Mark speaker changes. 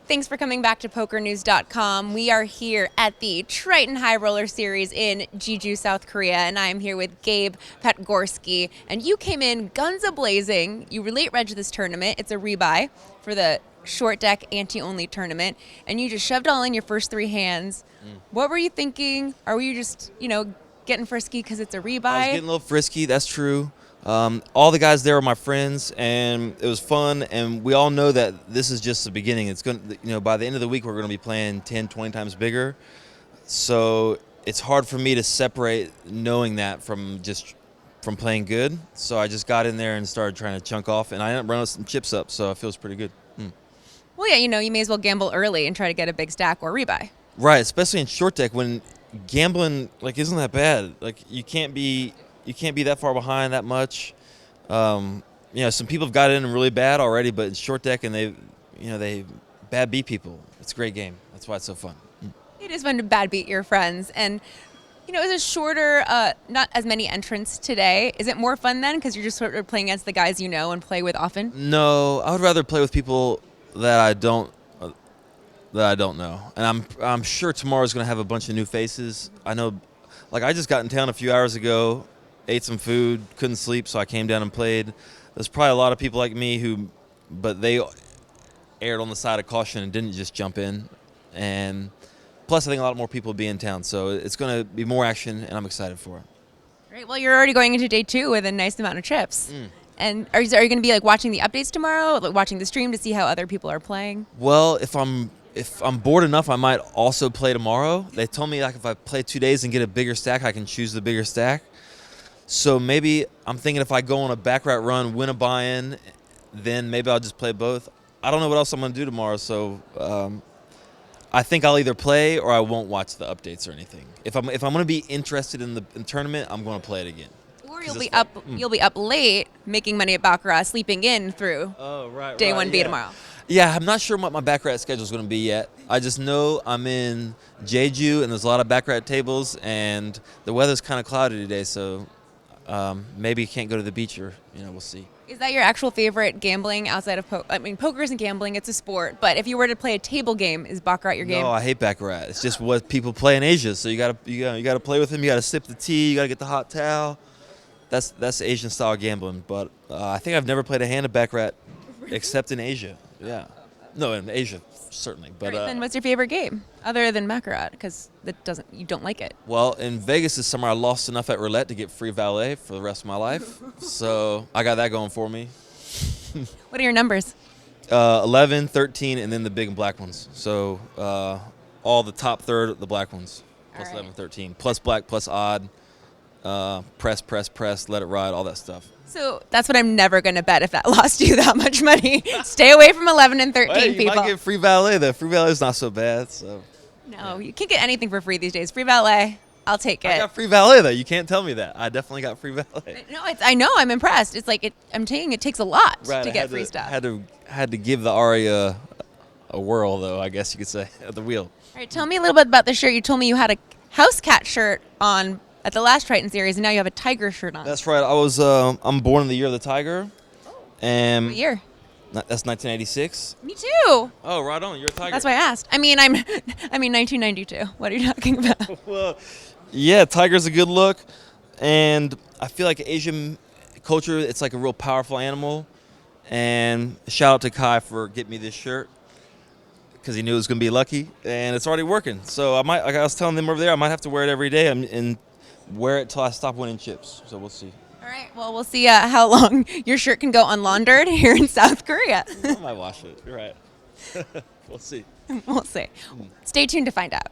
Speaker 1: Thanks for coming back to PokerNews.com. We are here at the Triton High Roller Series in Jeju, South Korea, and I am here with Gabe Patgorski. And you came in guns a-blazing. You late reg this tournament. It's a rebuy for the short deck ante-only tournament, and you just shoved all in your first three hands. What were you thinking? Or were you just, getting frisky because it's a rebuy?
Speaker 2: I was getting a little frisky, that's true. All the guys there are my friends, and it was fun, and we all know that this is just the beginning. It's going to, by the end of the week, we're going to be playing 10, 20 times bigger. So it's hard for me to separate knowing that from playing good. So I just got in there and started trying to chunk off, and I ended up running some chips up, so it feels pretty good.
Speaker 1: Well, yeah, you may as well gamble early and try to get a big stack or rebuy.
Speaker 2: Right, especially in short deck when gambling isn't that bad. You can't be that far behind that much. Some people have got in really bad already, but it's short deck and they bad beat people. It's a great game. That's why it's so fun.
Speaker 1: It is fun to bad beat your friends. And, is it shorter, not as many entrants today? Is it more fun then because you're just sort of playing against the guys you know and play with often?
Speaker 2: No, I would rather play with people that I don't know. And I'm sure tomorrow's going to have a bunch of new faces. I know, I just got in town a few hours ago, ate some food, couldn't sleep, so I came down and played. There's probably a lot of people like me but they erred on the side of caution and didn't just jump in. And plus, I think a lot more people will be in town, so it's going to be more action, and I'm excited for it.
Speaker 1: Great. Well, you're already going into day 2 with a nice amount of chips. And are you going to be watching the updates tomorrow, watching the stream to see how other people are playing?
Speaker 2: Well, if I'm bored enough, I might also play tomorrow. They told me if I play 2 days and get a bigger stack, I can choose the bigger stack. So maybe I'm thinking if I go on a baccarat run, win a buy-in, then maybe I'll just play both. I don't know what else I'm going to do tomorrow, so I think I'll either play or I won't watch the updates or anything. If I'm going to be interested in the tournament, I'm going to play it again.
Speaker 1: Or you'll be up late making money at baccarat, sleeping in through day 1B tomorrow.
Speaker 2: Yeah, I'm not sure what my baccarat schedule is going to be yet. I just know I'm in Jeju and there's a lot of baccarat tables, and the weather's kind of cloudy today, so maybe can't go to the beach, or we'll see.
Speaker 1: Is that your actual favorite gambling outside of poker? I mean, poker isn't gambling; it's a sport. But if you were to play a table game, is baccarat your game?
Speaker 2: No, I hate baccarat. It's just what people play in Asia. So you gotta play with them. You gotta sip the tea. You gotta get the hot towel. That's Asian style gambling. But I think I've never played a hand of baccarat except in Asia. Yeah, no, in Asia certainly. But
Speaker 1: then what's your favorite game other than baccarat? Because you don't like it.
Speaker 2: Well, in Vegas this summer, I lost enough at Roulette to get free valet for the rest of my life. So I got that going for me.
Speaker 1: What are your numbers?
Speaker 2: 11, 13, and then the big and black ones. So all the top third, the black ones, plus 11, 13, plus black, plus odd, press, let it ride, all that stuff.
Speaker 1: So that's what I'm never going to bet if that lost you that much money. Stay away from 11 and 13,
Speaker 2: hey, you
Speaker 1: people.
Speaker 2: might get free valet, though. Free valet is not so bad. So.
Speaker 1: No, you can't get anything for free these days. Free valet, I'll take it.
Speaker 2: I got free valet, though. You can't tell me that. I definitely got free valet.
Speaker 1: No, I know. I'm impressed. It's I'm saying it takes a lot to get free stuff.
Speaker 2: Had to give the Aria a whirl, though, I guess you could say, at the wheel.
Speaker 1: All right, tell me a little bit about the shirt. You told me you had a house cat shirt on at the last Triton series, and now you have a tiger shirt on.
Speaker 2: That's right. I'm born in the year of the tiger. And
Speaker 1: what year?
Speaker 2: That's 1986.
Speaker 1: Me too.
Speaker 2: Oh, right on. You're a tiger.
Speaker 1: That's why I asked. I'm 1992. What are you talking about?
Speaker 2: Well, yeah, tiger's a good look, and I feel like Asian culture, it's like a real powerful animal. And shout out to Kai for getting me this shirt because he knew it was going to be lucky, and it's already working. So I was telling them over there, I might have to wear it every day and wear it till I stop winning chips. So we'll see.
Speaker 1: All right. Well, we'll see how long your shirt can go unlaundered here in South Korea.
Speaker 2: I might wash it. You're right. We'll see.
Speaker 1: We'll see. Stay tuned to find out.